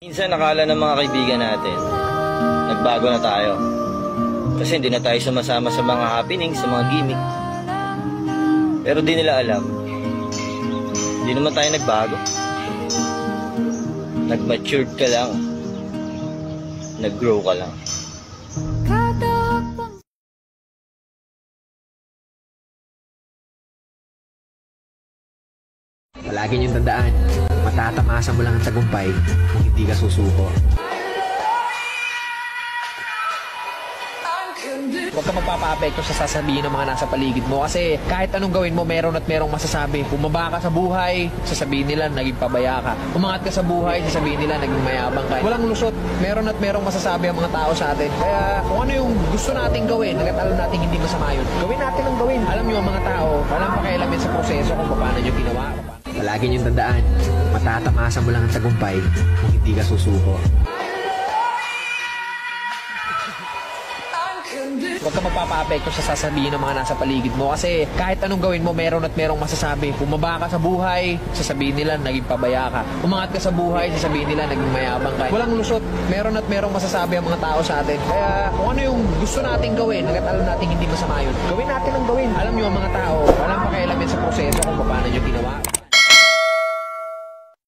Minsan nakala ng mga kaibigan natin, nagbago na tayo. Kasi hindi na tayo sumasama sa mga happenings, sa mga gimmick. Pero di nila alam, hindi naman tayo nagbago. Nag-matured ka lang. Nag-grow ka lang. Palagi niyong tandaan, matatamasa mo lang ang tagumpay kung hindi ka susuko. Huwag ka magpapa-apekto sa sasabihin ng mga nasa paligid mo kasi kahit anong gawin mo, meron at merong masasabi. Bumaba ka sa buhay, sasabihin nila naging pabaya ka. Umangat ka sa buhay, sasabihin nila naging mayabang ka. Walang lusot, meron at merong masasabi ang mga tao sa atin. Kaya kung ano yung gusto nating gawin, hanggat alam natin hindi masama yun, gawin natin ang gawin. Alam nyo ang mga tao, walang pakialamin sa proseso kung paano nyo ginawa. Palagi niyong tandaan, matatamasa mo lang ang tagumpay kung hindi ka susuko. Huwag ka magpapa-apekto sa sasabihin ng mga nasa paligid mo kasi kahit anong gawin mo, meron at merong masasabi. Bumaba ka sa buhay, sasabihin nila naging pabaya ka. Umangat ka sa buhay, sasabihin nila naging mayabang ka. Walang lusot, meron at merong masasabi ang mga tao sa atin. Kaya kung ano yung gusto nating gawin, hanggat alam natin hindi masama yun, gawin natin ang gawin. Alam nyo ang mga tao, walang pakialamin sa proseso kung paano nyo ginawa.